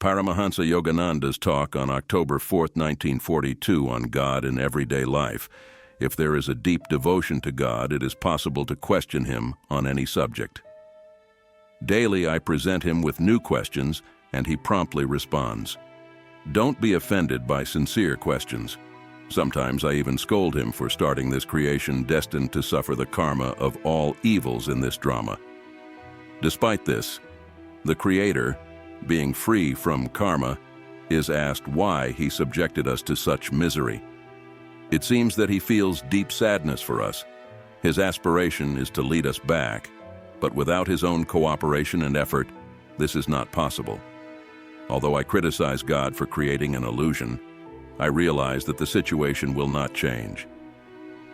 Paramahansa Yogananda's talk on October 4, 1942 on God in everyday life. If there is a deep devotion to God, it is possible to question Him on any subject. Daily I present Him with new questions, and He promptly responds. Don't be offended by sincere questions. Sometimes I even scold Him for starting this creation destined to suffer the karma of all evils in this drama. Despite this, the Creator, being free from karma, is asked why He subjected us to such misery. It seems that He feels deep sadness for us. His aspiration is to lead us back, but without His own cooperation and effort, this is not possible. Although I criticize God for creating an illusion, I realize that the situation will not change.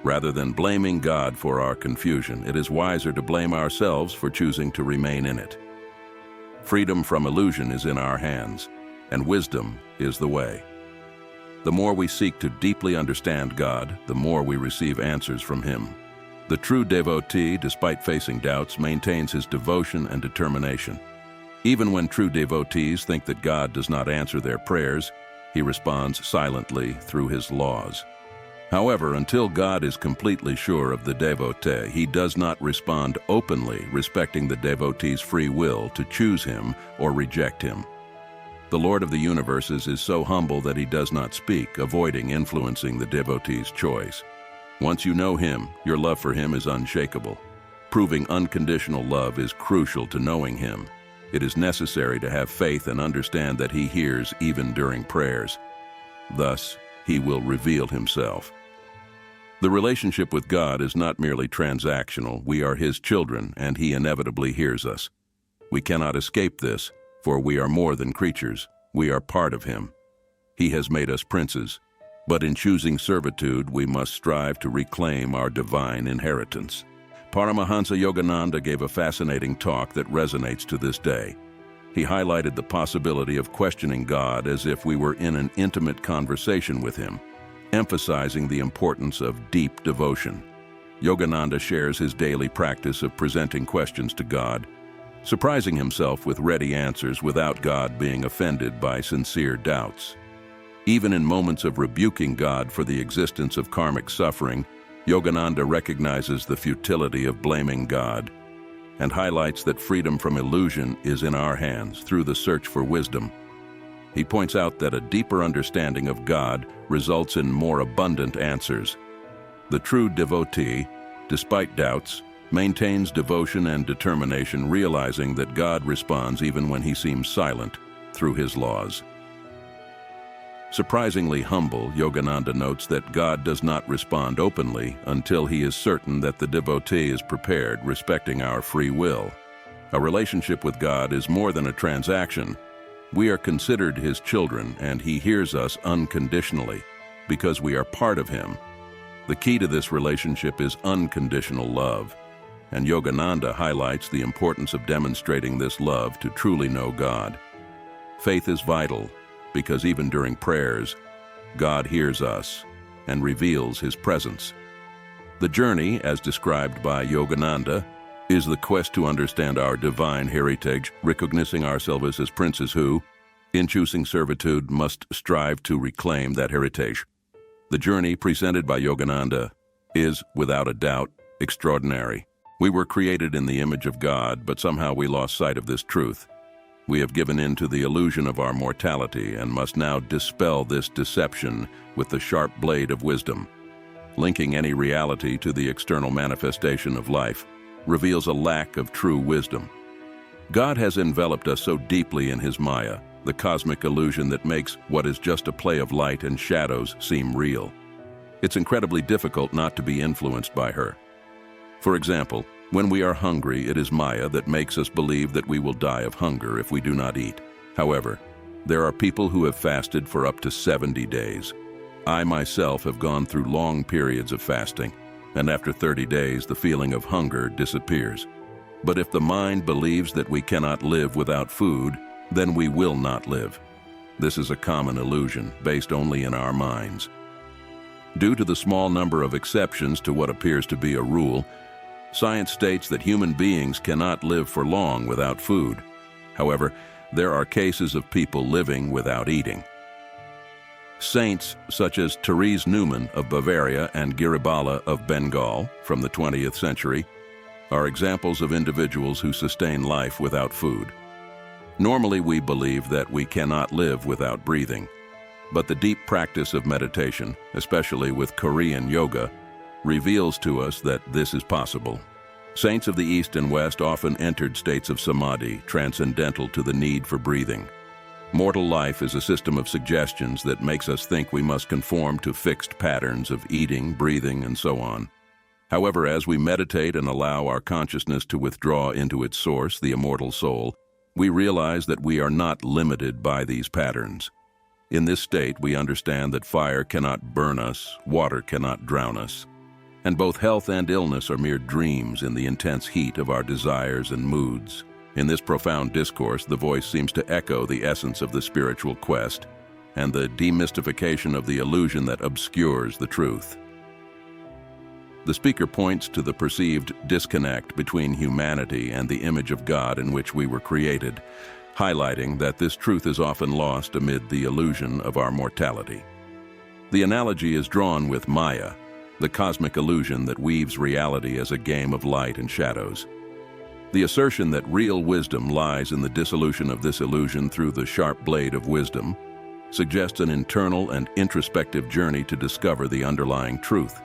Rather than blaming God for our confusion, it is wiser to blame ourselves for choosing to remain in it. Freedom from illusion is in our hands, and wisdom is the way. The more we seek to deeply understand God, the more we receive answers from Him. The true devotee, despite facing doubts, maintains his devotion and determination. Even when true devotees think that God does not answer their prayers, He responds silently through His laws. However, until God is completely sure of the devotee, He does not respond openly, respecting the devotee's free will to choose Him or reject Him. The Lord of the universes is so humble that He does not speak, avoiding influencing the devotee's choice. Once you know Him, your love for Him is unshakable. Proving unconditional love is crucial to knowing Him. It is necessary to have faith and understand that He hears even during prayers. Thus, He will reveal Himself. The relationship with God is not merely transactional. We are His children, and He inevitably hears us. We cannot escape this, for we are more than creatures. We are part of Him. He has made us princes, but in choosing servitude, we must strive to reclaim our divine inheritance. Paramahansa Yogananda gave a fascinating talk that resonates to this day. He highlighted the possibility of questioning God as if we were in an intimate conversation with Him, emphasizing the importance of deep devotion. Yogananda shares his daily practice of presenting questions to God, surprising himself with ready answers without God being offended by sincere doubts. Even in moments of rebuking God for the existence of karmic suffering, Yogananda recognizes the futility of blaming God and highlights that freedom from illusion is in our hands through the search for wisdom. He points out that a deeper understanding of God results in more abundant answers. The true devotee, despite doubts, maintains devotion and determination, realizing that God responds even when He seems silent through His laws. Surprisingly humble, Yogananda notes that God does not respond openly until He is certain that the devotee is prepared, respecting our free will. A relationship with God is more than a transaction. We are considered His children, and He hears us unconditionally because we are part of Him. The key to this relationship is unconditional love, and Yogananda highlights the importance of demonstrating this love to truly know God. Faith is vital, because even during prayers, God hears us and reveals His presence. The journey, as described by Yogananda, is the quest to understand our divine heritage, recognizing ourselves as princes who, in choosing servitude, must strive to reclaim that heritage. The journey presented by Yogananda is, without a doubt, extraordinary. We were created in the image of God, but somehow we lost sight of this truth. We have given in to the illusion of our mortality and must now dispel this deception with the sharp blade of wisdom. Linking any reality to the external manifestation of life reveals a lack of true wisdom. God has enveloped us so deeply in His Maya, the cosmic illusion that makes what is just a play of light and shadows seem real. It's incredibly difficult not to be influenced by her. For example, when we are hungry, it is Maya that makes us believe that we will die of hunger if we do not eat. However, there are people who have fasted for up to 70 days. I myself have gone through long periods of fasting, and after 30 days, the feeling of hunger disappears. But if the mind believes that we cannot live without food, then we will not live. This is a common illusion, based only in our minds. Due to the small number of exceptions to what appears to be a rule, science states that human beings cannot live for long without food. However, there are cases of people living without eating. Saints such as Therese Neumann of Bavaria and Giribala of Bengal from the 20th century are examples of individuals who sustain life without food. Normally, we believe that we cannot live without breathing, but the deep practice of meditation, especially with Korean yoga, reveals to us that this is possible. Saints of the East and West often entered states of samadhi, transcendental to the need for breathing. Mortal life is a system of suggestions that makes us think we must conform to fixed patterns of eating, breathing, and so on. However, as we meditate and allow our consciousness to withdraw into its source, the immortal soul, we realize that we are not limited by these patterns. In this state, we understand that fire cannot burn us, water cannot drown us, and both health and illness are mere dreams in the intense heat of our desires and moods. In this profound discourse, the voice seems to echo the essence of the spiritual quest and the demystification of the illusion that obscures the truth. The speaker points to the perceived disconnect between humanity and the image of God in which we were created, highlighting that this truth is often lost amid the illusion of our mortality. The analogy is drawn with Maya, the cosmic illusion that weaves reality as a game of light and shadows. The assertion that real wisdom lies in the dissolution of this illusion through the sharp blade of wisdom suggests an internal and introspective journey to discover the underlying truth.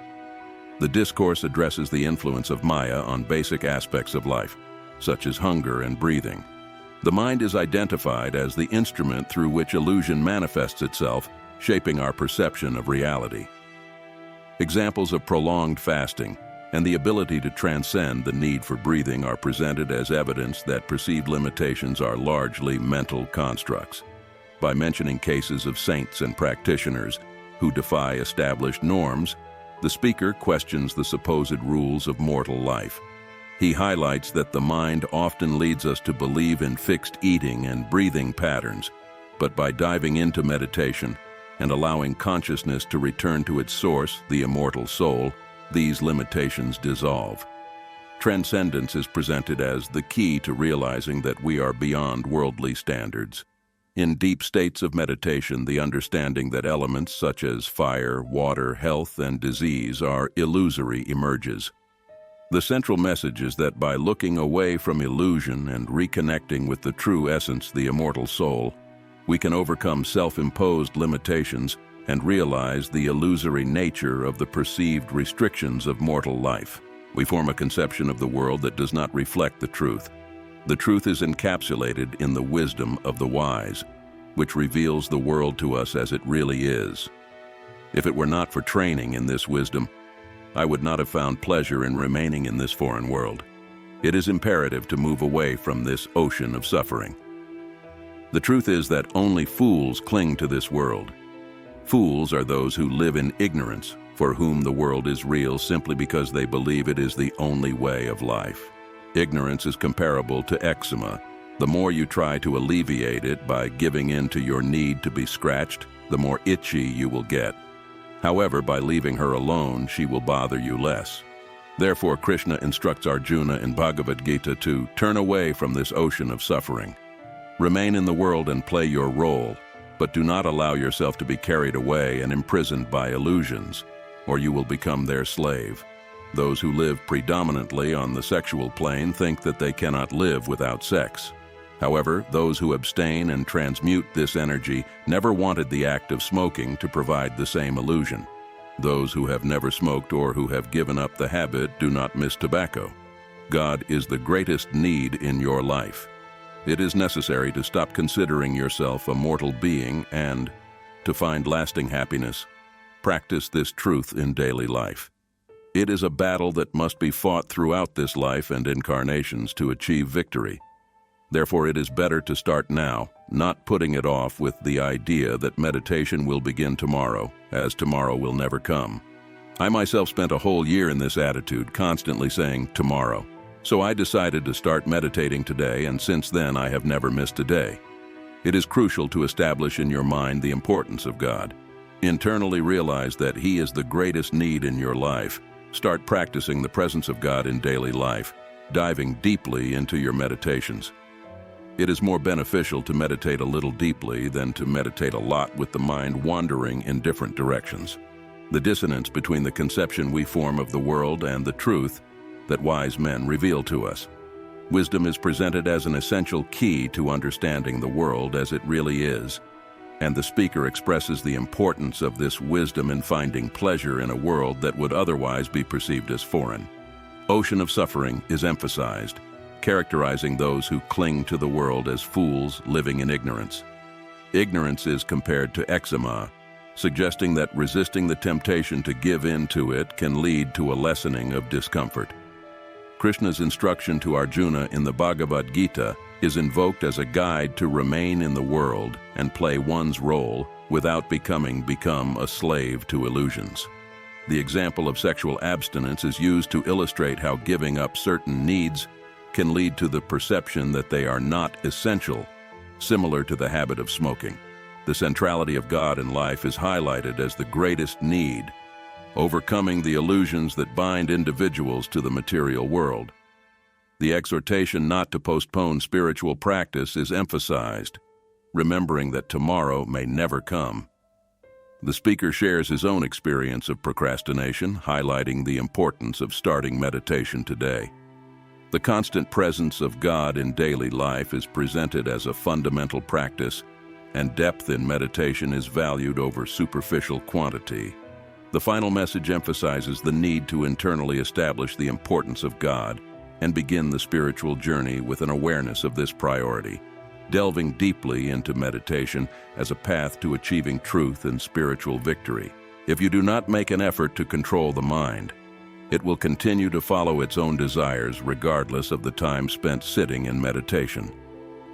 The discourse addresses the influence of Maya on basic aspects of life, such as hunger and breathing. The mind is identified as the instrument through which illusion manifests itself, shaping our perception of reality. Examples of prolonged fasting and the ability to transcend the need for breathing are presented as evidence that perceived limitations are largely mental constructs. By mentioning cases of saints and practitioners who defy established norms, the speaker questions the supposed rules of mortal life. He highlights that the mind often leads us to believe in fixed eating and breathing patterns, but by diving into meditation and allowing consciousness to return to its source, the immortal soul, these limitations dissolve. Transcendence is presented as the key to realizing that we are beyond worldly standards. In deep states of meditation, the understanding that elements such as fire, water, health, and disease are illusory emerges. The central message is that by looking away from illusion and reconnecting with the true essence, the immortal soul, we can overcome self-imposed limitations and realize the illusory nature of the perceived restrictions of mortal life. We form a conception of the world that does not reflect the truth. The truth is encapsulated in the wisdom of the wise, which reveals the world to us as it really is. If it were not for training in this wisdom, I would not have found pleasure in remaining in this foreign world. It is imperative to move away from this ocean of suffering. The truth is that only fools cling to this world. Fools are those who live in ignorance, for whom the world is real simply because they believe it is the only way of life. Ignorance is comparable to eczema. The more you try to alleviate it by giving in to your need to be scratched, the more itchy you will get. However, by leaving her alone, she will bother you less. Therefore, Krishna instructs Arjuna in Bhagavad Gita to turn away from this ocean of suffering. Remain in the world and play your role, but do not allow yourself to be carried away and imprisoned by illusions, or you will become their slave. Those who live predominantly on the sexual plane think that they cannot live without sex. However, those who abstain and transmute this energy never wanted the act of smoking to provide the same illusion. Those who have never smoked or who have given up the habit do not miss tobacco. God is the greatest need in your life. It is necessary to stop considering yourself a mortal being and, to find lasting happiness, practice this truth in daily life. It is a battle that must be fought throughout this life and incarnations to achieve victory. Therefore, it is better to start now, not putting it off with the idea that meditation will begin tomorrow, as tomorrow will never come. I myself spent a whole year in this attitude, constantly saying, tomorrow. So I decided to start meditating today, and since then I have never missed a day. It is crucial to establish in your mind the importance of God. Internally realize that He is the greatest need in your life. Start practicing the presence of God in daily life, diving deeply into your meditations. It is more beneficial to meditate a little deeply than to meditate a lot with the mind wandering in different directions. The dissonance between the conception we form of the world and the truth that wise men reveal to us. Wisdom is presented as an essential key to understanding the world as it really is, and the speaker expresses the importance of this wisdom in finding pleasure in a world that would otherwise be perceived as foreign. Ocean of suffering is emphasized, characterizing those who cling to the world as fools living in ignorance. Ignorance is compared to eczema, suggesting that resisting the temptation to give in to it can lead to a lessening of discomfort. Krishna's instruction to Arjuna in the Bhagavad Gita is invoked as a guide to remain in the world and play one's role without become a slave to illusions. The example of sexual abstinence is used to illustrate how giving up certain needs can lead to the perception that they are not essential, similar to the habit of smoking. The centrality of God in life is highlighted as the greatest need, overcoming the illusions that bind individuals to the material world. The exhortation not to postpone spiritual practice is emphasized, remembering that tomorrow may never come. The speaker shares his own experience of procrastination, highlighting the importance of starting meditation today. The constant presence of God in daily life is presented as a fundamental practice, and depth in meditation is valued over superficial quantity. The final message emphasizes the need to internally establish the importance of God and begin the spiritual journey with an awareness of this priority, delving deeply into meditation as a path to achieving truth and spiritual victory. If you do not make an effort to control the mind, it will continue to follow its own desires regardless of the time spent sitting in meditation.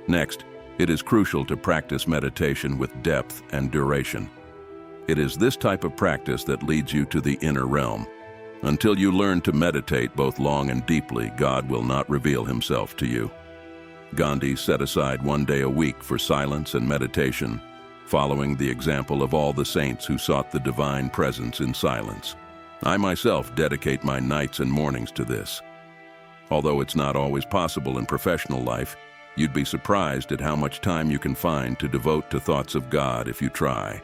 Next, it is crucial to practice meditation with depth and duration. It is this type of practice that leads you to the inner realm. Until you learn to meditate both long and deeply, God will not reveal himself to you. Gandhi set aside one day a week for silence and meditation, following the example of all the saints who sought the divine presence in silence. I myself dedicate my nights and mornings to this. Although it's not always possible in professional life, you'd be surprised at how much time you can find to devote to thoughts of God if you try.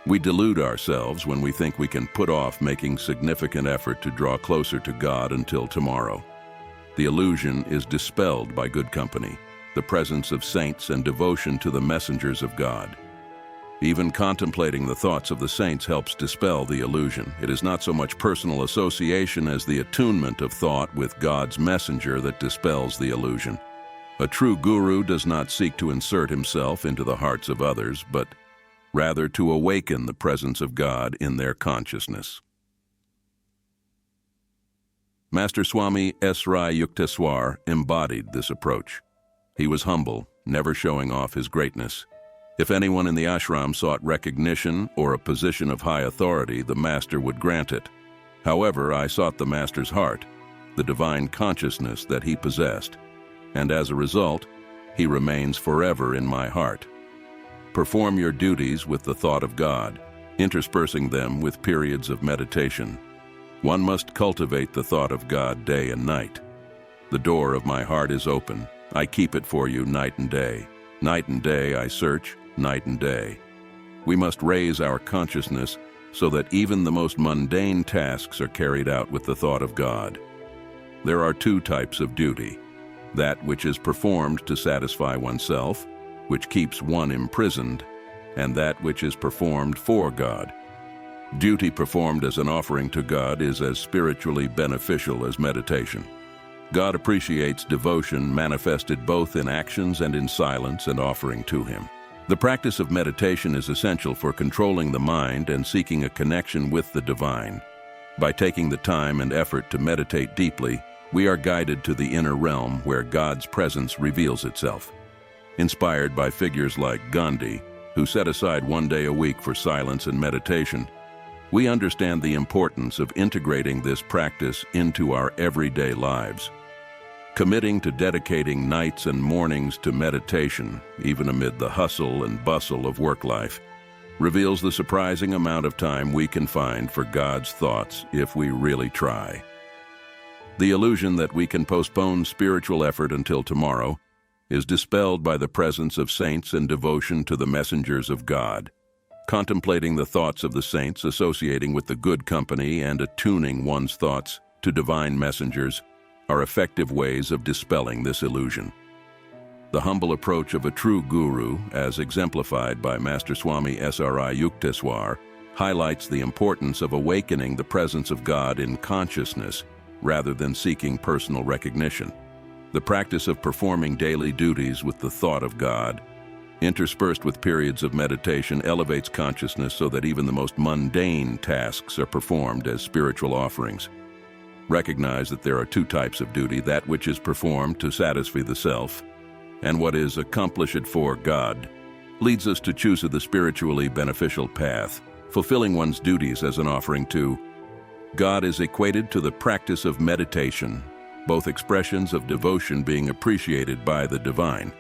We delude ourselves when we think we can put off making significant effort to draw closer to God until tomorrow. The illusion is dispelled by good company, the presence of saints and devotion to the messengers of God. Even contemplating the thoughts of the saints helps dispel the illusion. It is not so much personal association as the attunement of thought with God's messenger that dispels the illusion. A true guru does not seek to insert himself into the hearts of others, but rather to awaken the presence of God in their consciousness. Master Swami S. Rai Yukteswar embodied this approach. He was humble, never showing off his greatness. If anyone in the ashram sought recognition or a position of high authority, the master would grant it. However, I sought the master's heart, the divine consciousness that he possessed, and as a result, he remains forever in my heart. Perform your duties with the thought of God, interspersing them with periods of meditation. One must cultivate the thought of God day and night. The door of my heart is open. I keep it for you night and day. Night and day I search, night and day. We must raise our consciousness so that even the most mundane tasks are carried out with the thought of God. There are two types of duty: that which is performed to satisfy oneself, which keeps one imprisoned, and that which is performed for God. Duty performed as an offering to God is as spiritually beneficial as meditation. God appreciates devotion manifested both in actions and in silence and offering to Him. The practice of meditation is essential for controlling the mind and seeking a connection with the divine. By taking the time and effort to meditate deeply, we are guided to the inner realm where God's presence reveals itself. Inspired by figures like Gandhi, who set aside one day a week for silence and meditation, we understand the importance of integrating this practice into our everyday lives. Committing to dedicating nights and mornings to meditation, even amid the hustle and bustle of work life, reveals the surprising amount of time we can find for God's thoughts if we really try. The illusion that we can postpone spiritual effort until tomorrow is dispelled by the presence of saints and devotion to the messengers of God. Contemplating the thoughts of the saints, associating with the good company, and attuning one's thoughts to divine messengers are effective ways of dispelling this illusion. The humble approach of a true guru, as exemplified by Master Swami Sri Yukteswar, highlights the importance of awakening the presence of God in consciousness rather than seeking personal recognition. The practice of performing daily duties with the thought of God, interspersed with periods of meditation, elevates consciousness so that even the most mundane tasks are performed as spiritual offerings. Recognize that there are two types of duty: that which is performed to satisfy the self, and what is accomplished for God. Leads us to choose the spiritually beneficial path. Fulfilling one's duties as an offering to God is equated to the practice of meditation, both expressions of devotion being appreciated by the divine.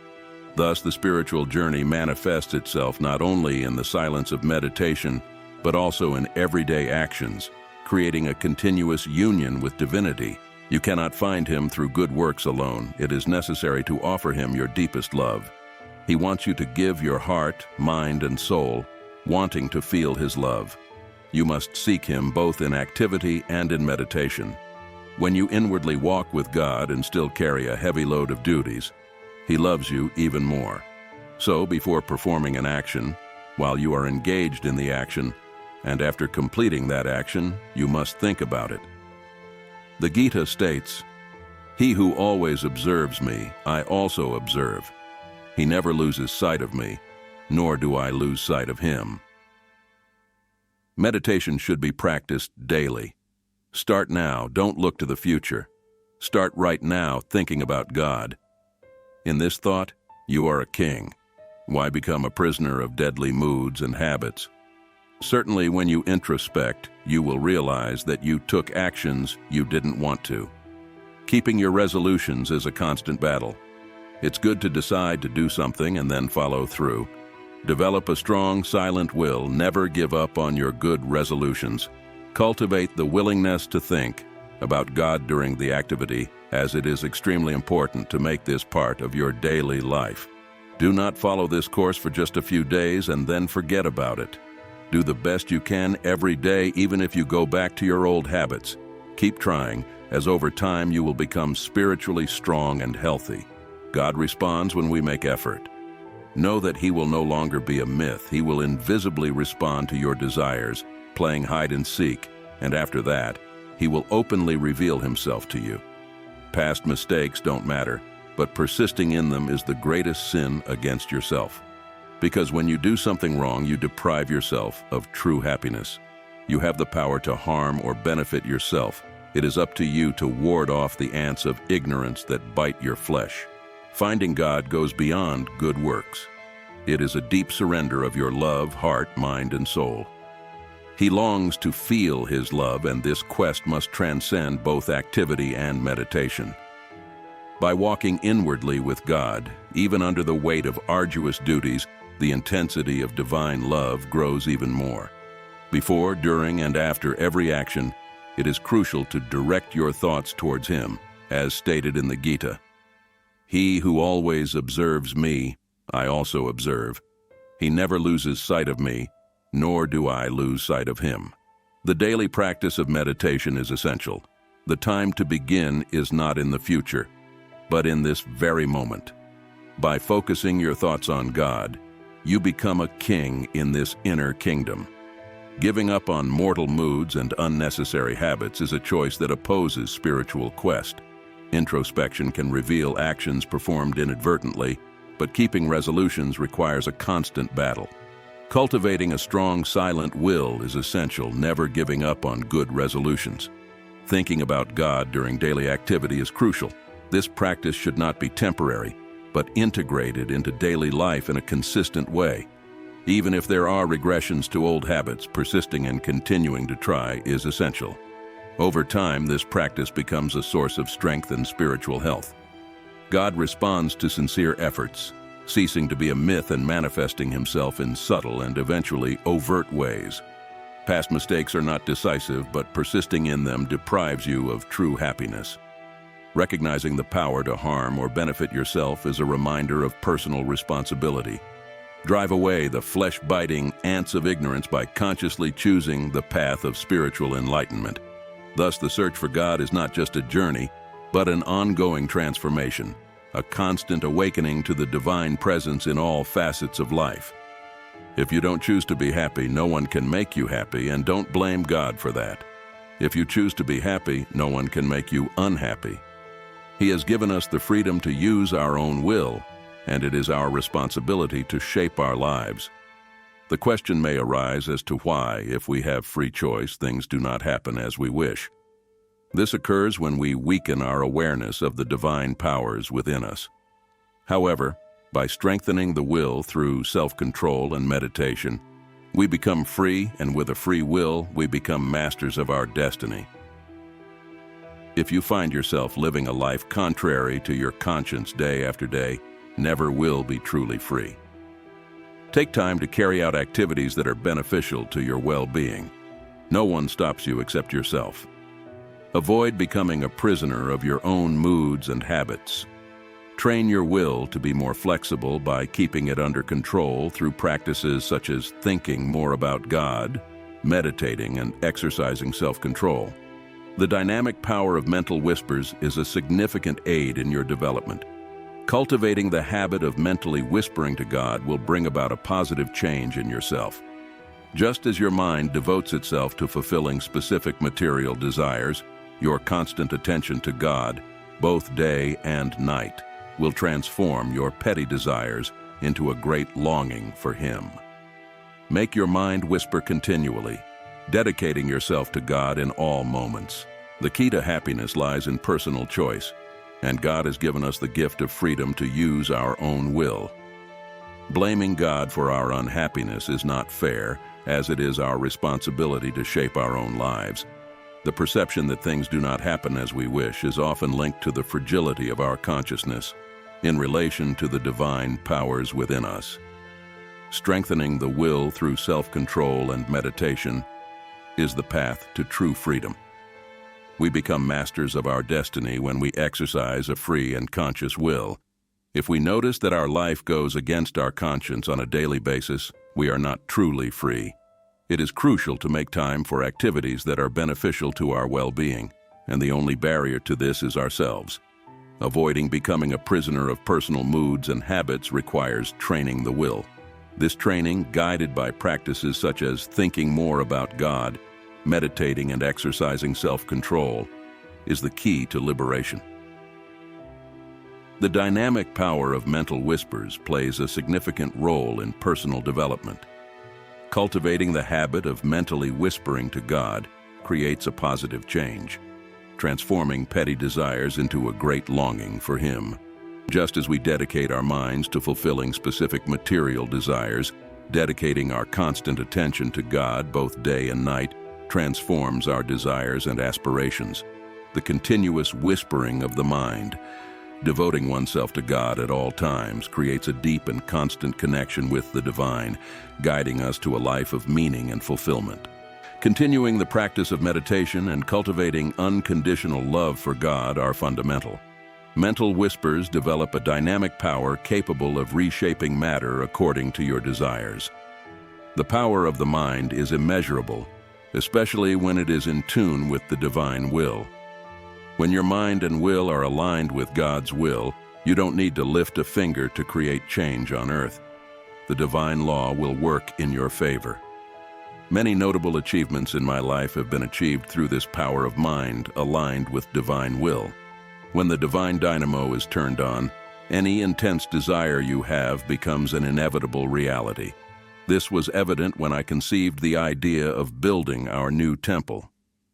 Thus, the spiritual journey manifests itself not only in the silence of meditation, but also in everyday actions, creating a continuous union with divinity. You cannot find him through good works alone. It is necessary to offer him your deepest love. He wants you to give your heart, mind, and soul, wanting to feel his love. You must seek him both in activity and in meditation. When you inwardly walk with God and still carry a heavy load of duties, he loves you even more. So, before performing an action, while you are engaged in the action, and after completing that action, you must think about it. The Gita states, "He who always observes me, I also observe. He never loses sight of me, nor do I lose sight of him." Meditation should be practiced daily. Start now, don't look to the future. Start right now thinking about God. In this thought, you are a king. Why become a prisoner of deadly moods and habits? Certainly, when you introspect, you will realize that you took actions you didn't want to. Keeping your resolutions is a constant battle. It's good to decide to do something and then follow through. Develop a strong, silent will. Never give up on your good resolutions. Cultivate the willingness to think about God during the activity, as it is extremely important to make this part of your daily life. Do not follow this course for just a few days and then forget about it. Do the best you can every day, even if you go back to your old habits. Keep trying, as over time you will become spiritually strong and healthy. God responds when we make effort. Know that he will no longer be a myth. He will invisibly respond to your desires, playing hide and seek, and after that, he will openly reveal himself to you. Past mistakes don't matter, but persisting in them is the greatest sin against yourself. Because when you do something wrong, you deprive yourself of true happiness. You have the power to harm or benefit yourself. It is up to you to ward off the ants of ignorance that bite your flesh. Finding God goes beyond good works. It is a deep surrender of your love, heart, mind, and soul. He longs to feel his love, and this quest must transcend both activity and meditation. By walking inwardly with God, even under the weight of arduous duties, the intensity of divine love grows even more. Before, during, and after every action, it is crucial to direct your thoughts towards him, as stated in the Gita. He who always observes me, I also observe. He never loses sight of me, nor do I lose sight of him. The daily practice of meditation is essential. The time to begin is not in the future, but in this very moment. By focusing your thoughts on God, you become a king in this inner kingdom. Giving up on mortal moods and unnecessary habits is a choice that opposes spiritual quest. Introspection can reveal actions performed inadvertently, but keeping resolutions requires a constant battle. Cultivating a strong, silent will is essential, never giving up on good resolutions. Thinking about God during daily activity is crucial. This practice should not be temporary, but integrated into daily life in a consistent way. Even if there are regressions to old habits, persisting and continuing to try is essential. Over time, this practice becomes a source of strength and spiritual health. God responds to sincere efforts, ceasing to be a myth and manifesting himself in subtle and eventually overt ways. Past mistakes are not decisive, but persisting in them deprives you of true happiness. Recognizing the power to harm or benefit yourself is a reminder of personal responsibility. Drive away the flesh-biting ants of ignorance by consciously choosing the path of spiritual enlightenment. Thus, the search for God is not just a journey, but an ongoing transformation, a constant awakening to the divine presence in all facets of life. If you don't choose to be happy, no one can make you happy, and don't blame God for that. If you choose to be happy, no one can make you unhappy. He has given us the freedom to use our own will, and it is our responsibility to shape our lives. The question may arise as to why, if we have free choice, things do not happen as we wish. This occurs when we weaken our awareness of the divine powers within us. However, by strengthening the will through self-control and meditation, we become free, and with a free will, we become masters of our destiny. If you find yourself living a life contrary to your conscience day after day, never will be truly free. Take time to carry out activities that are beneficial to your well-being. No one stops you except yourself. Avoid becoming a prisoner of your own moods and habits. Train your will to be more flexible by keeping it under control through practices such as thinking more about God, meditating, and exercising self-control. The dynamic power of mental whispers is a significant aid in your development. Cultivating the habit of mentally whispering to God will bring about a positive change in yourself. Just as your mind devotes itself to fulfilling specific material desires, your constant attention to God, both day and night, will transform your petty desires into a great longing for Him. Make your mind whisper continually, dedicating yourself to God in all moments. The key to happiness lies in personal choice, and God has given us the gift of freedom to use our own will. Blaming God for our unhappiness is not fair, as it is our responsibility to shape our own lives. The perception that things do not happen as we wish is often linked to the fragility of our consciousness in relation to the divine powers within us. Strengthening the will through self-control and meditation is the path to true freedom. We become masters of our destiny when we exercise a free and conscious will. If we notice that our life goes against our conscience on a daily basis, we are not truly free. It is crucial to make time for activities that are beneficial to our well-being, and the only barrier to this is ourselves. Avoiding becoming a prisoner of personal moods and habits requires training the will. This training, guided by practices such as thinking more about God, meditating, and exercising self-control, is the key to liberation. The dynamic power of mental whispers plays a significant role in personal development. Cultivating the habit of mentally whispering to God creates a positive change, transforming petty desires into a great longing for Him. Just as we dedicate our minds to fulfilling specific material desires, dedicating our constant attention to God both day and night transforms our desires and aspirations. The continuous whispering of the mind, devoting oneself to God at all times, creates a deep and constant connection with the divine, guiding us to a life of meaning and fulfillment. Continuing the practice of meditation and cultivating unconditional love for God are fundamental. Mental whispers develop a dynamic power capable of reshaping matter according to your desires. The power of the mind is immeasurable, especially when it is in tune with the divine will. When your mind and will are aligned with God's will, you don't need to lift a finger to create change on earth. The divine law will work in your favor. Many notable achievements in my life have been achieved through this power of mind aligned with divine will. When the divine dynamo is turned on, any intense desire you have becomes an inevitable reality. This was evident when I conceived the idea of building our new temple.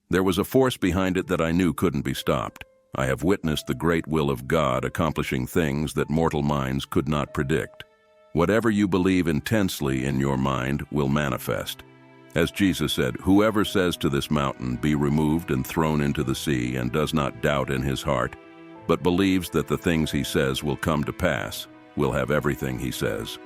There was a force behind it that I knew couldn't be stopped. I have witnessed the great will of God accomplishing things that mortal minds could not predict. Whatever you believe intensely in your mind will manifest. As Jesus said, "Whoever says to this mountain, 'Be removed and thrown into the sea,' and does not doubt in his heart, but believes that the things he says will come to pass, will have everything he says."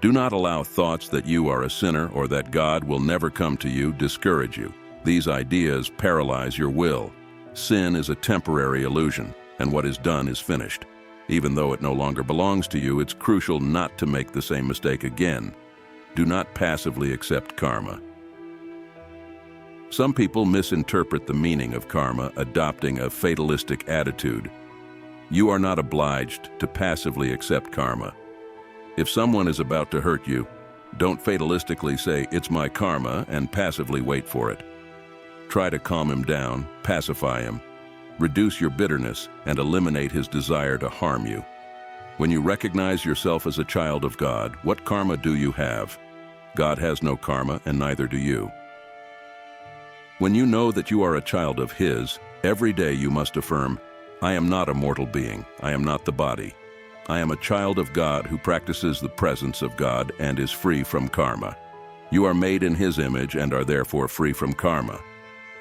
Do not allow thoughts that you are a sinner or that God will never come to you discourage you. These ideas paralyze your will. Sin is a temporary illusion. and what is done is finished. Even though it no longer belongs to you, it's crucial not to make the same mistake again. Do not passively accept karma. Some people misinterpret the meaning of karma, adopting a fatalistic attitude. You are not obliged to passively accept karma. If someone is about to hurt you, don't fatalistically say, "It's my karma," and passively wait for it. Try to calm him down, pacify him, reduce your bitterness, and eliminate his desire to harm you. When you recognize yourself as a child of God, what karma do you have? God has no karma, and neither do you. When you know that you are a child of His, every day you must affirm, "I am not a mortal being. I am not the body. I am a child of God who practices the presence of God and is free from karma." You are made in His image and are therefore free from karma.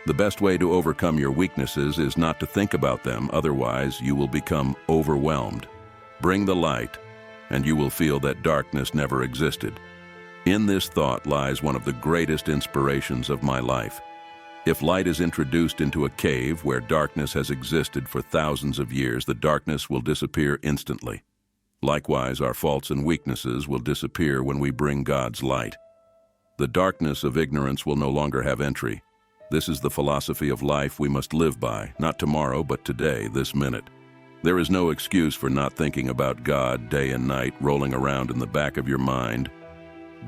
The best way to overcome your weaknesses is not to think about them, otherwise you will become overwhelmed. Bring the light, and you will feel that darkness never existed. In this thought lies one of the greatest inspirations of my life. If light is introduced into a cave where darkness has existed for thousands of years, the darkness will disappear instantly. Likewise, our faults and weaknesses will disappear when we bring God's light. The darkness of ignorance will no longer have entry. This is the philosophy of life we must live by, not tomorrow, but today, this minute. There is no excuse for not thinking about God day and night, rolling around in the back of your mind.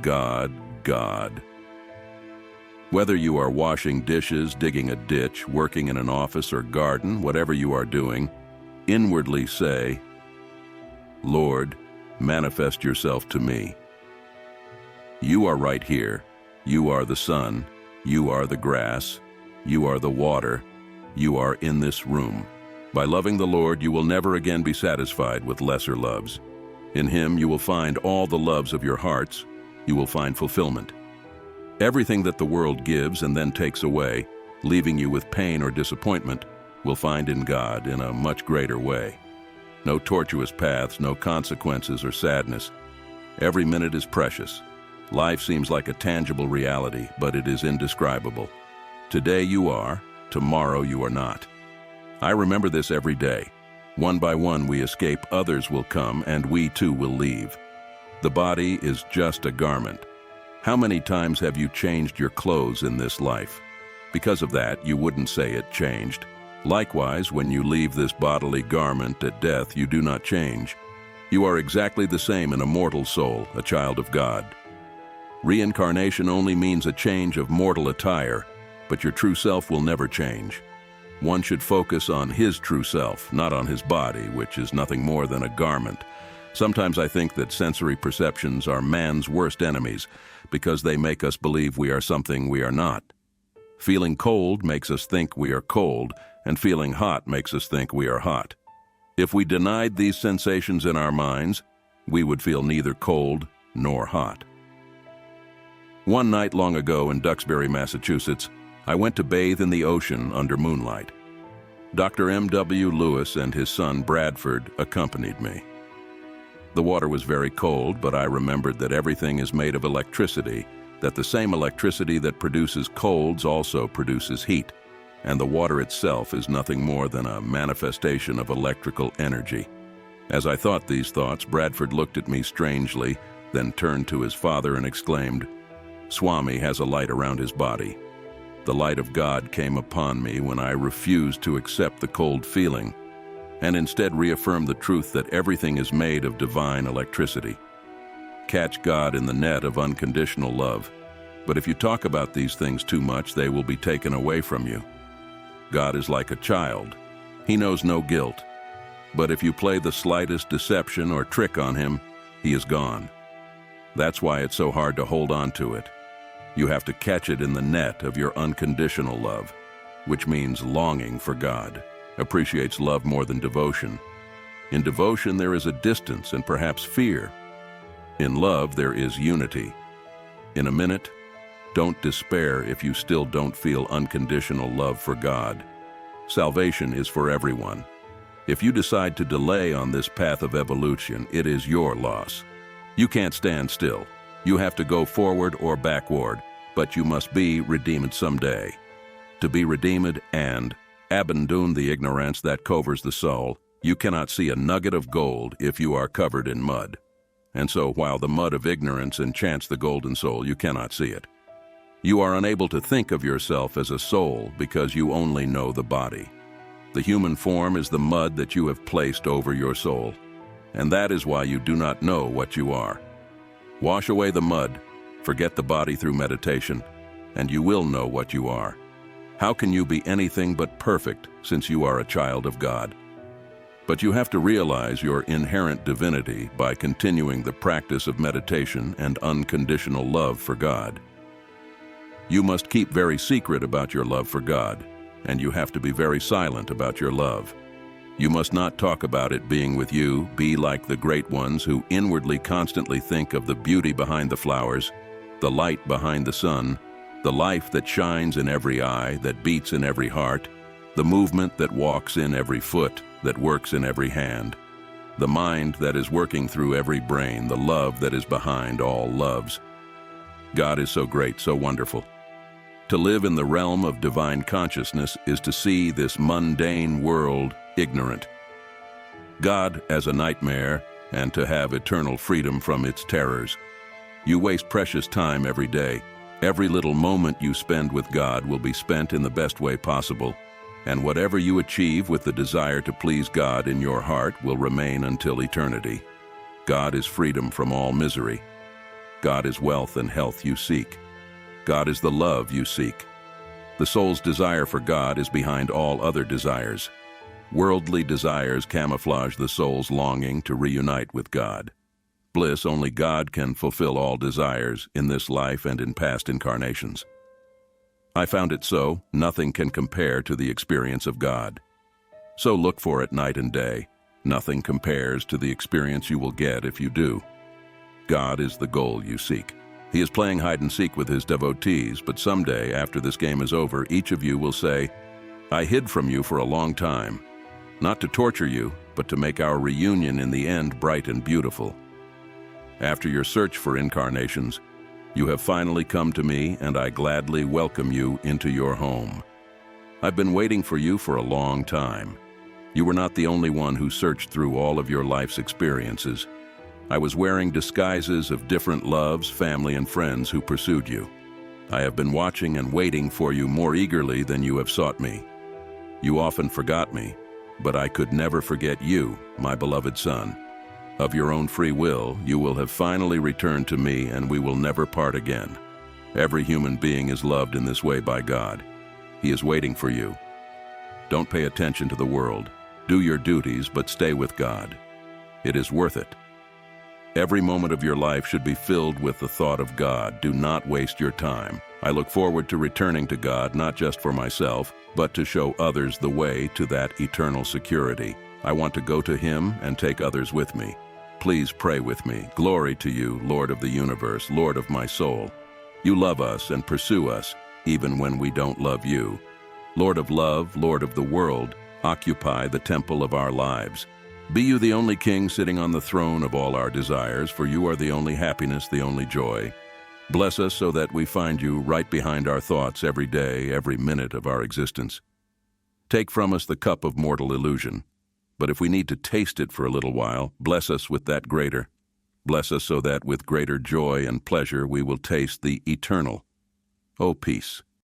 God, God. Whether you are washing dishes, digging a ditch, working in an office or garden, whatever you are doing, inwardly say, "Lord, manifest yourself to me." You are right here. You are the sun. You are the grass. You are the water. You are in this room. By loving the Lord, you will never again be satisfied with lesser loves. In Him, you will find all the loves of your hearts. You will find fulfillment. Everything that the world gives and then takes away, leaving you with pain or disappointment, will find in God in a much greater way. No tortuous paths, no consequences or sadness. Every minute is precious. Life seems like a tangible reality, but it is indescribable. Today you are, tomorrow you are not. I remember this every day. One by one we escape, others will come, and we too will leave. The body is just a garment. How many times have you changed your clothes in this life? Because of that, you wouldn't say it changed. Likewise, when you leave this bodily garment at death, you do not change. You are exactly the same in a mortal soul, a child of God. Reincarnation only means a change of mortal attire, but your true self will never change. One should focus on his true self, not on his body, which is nothing more than a garment. Sometimes I think that sensory perceptions are man's worst enemies because they make us believe we are something we are not. Feeling cold makes us think we are cold, and feeling hot makes us think we are hot. If we denied these sensations in our minds, we would feel neither cold nor hot. One night long ago in Duxbury, Massachusetts, I went to bathe in the ocean under moonlight. Dr. M.W. Lewis and his son Bradford accompanied me. The water was very cold, but I remembered that everything is made of electricity, that the same electricity that produces colds also produces heat, and the water itself is nothing more than a manifestation of electrical energy. As I thought these thoughts, Bradford looked at me strangely, then turned to his father and exclaimed, "Swami has a light around his body." The light of God came upon me when I refused to accept the cold feeling, and instead reaffirmed the truth that everything is made of divine electricity. Catch God in the net of unconditional love, but if you talk about these things too much, they will be taken away from you. God is like a child. He knows no guilt, but if you play the slightest deception or trick on him, he is gone. That's why it's so hard to hold on to it. You have to catch it in the net of your unconditional love, which means longing for God, appreciates love more than devotion. In devotion, there is a distance and perhaps fear. In love, there is unity. In a minute, don't despair if you still don't feel unconditional love for God. Salvation is for everyone. If you decide to delay on this path of evolution, it is your loss. You can't stand still. You have to go forward or backward, but you must be redeemed someday. To be redeemed and Abandon the ignorance that covers the soul. You cannot see a nugget of gold if you are covered in mud. And so, while the mud of ignorance enchants the golden soul, you cannot see it. You are unable to think of yourself as a soul because you only know the body. The human form is the mud that you have placed over your soul, and that is why you do not know what you are. Wash away the mud, forget the body through meditation, and you will know what you are. How can you be anything but perfect since you are a child of God? But you have to realize your inherent divinity by continuing the practice of meditation and unconditional love for God. You must keep very secret about your love for God, and you have to be very silent about your love. You must not talk about it being with you. Be like the great ones who inwardly constantly think of the beauty behind the flowers, the light behind the sun, the life that shines in every eye, that beats in every heart, the movement that walks in every foot, that works in every hand, the mind that is working through every brain, the love that is behind all loves. God is so great, so wonderful. To live in the realm of divine consciousness is to see this mundane world ignorant. God as a nightmare, and to have eternal freedom from its terrors. You waste precious time every day. Every little moment you spend with God will be spent in the best way possible, and whatever you achieve with the desire to please God in your heart will remain until eternity. God is freedom from all misery. God is wealth and health you seek. God is the love you seek. The soul's desire for God is behind all other desires. Worldly desires camouflage the soul's longing to reunite with God. Bliss only God can fulfill all desires in this life and in past incarnations. I found it so. Nothing can compare to the experience of God. So look for it night and day. Nothing compares to the experience you will get if you do. God is the goal you seek. He is playing hide and seek with his devotees, but someday, after this game is over, each of you will say, "I hid from you for a long time," not to torture you, but to make our reunion in the end bright and beautiful. After your search for incarnations, you have finally come to me, and I gladly welcome you into your home. I've been waiting for you for a long time. You were not the only one who searched through all of your life's experiences. I was wearing disguises of different loves, family, and friends who pursued you. I have been watching and waiting for you more eagerly than you have sought me. You often forgot me, but I could never forget you, my beloved son. Of your own free will, you will have finally returned to me, and we will never part again. Every human being is loved in this way by God. He is waiting for you. Don't pay attention to the world. Do your duties, but stay with God. It is worth it. Every moment of your life should be filled with the thought of God. Do not waste your time. I look forward to returning to God, not just for myself, but to show others the way to that eternal security. I want to go to Him and take others with me. Please pray with me. Glory to you, Lord of the universe, Lord of my soul. You love us and pursue us, even when we don't love you. Lord of love, Lord of the world, occupy the temple of our lives. Be you the only King sitting on the throne of all our desires, for you are the only happiness, the only joy. Bless us so that we find you right behind our thoughts every day, every minute of our existence. Take from us the cup of mortal illusion. But if we need to taste it for a little while, bless us with that greater. Bless us so that with greater joy and pleasure we will taste the eternal. O peace,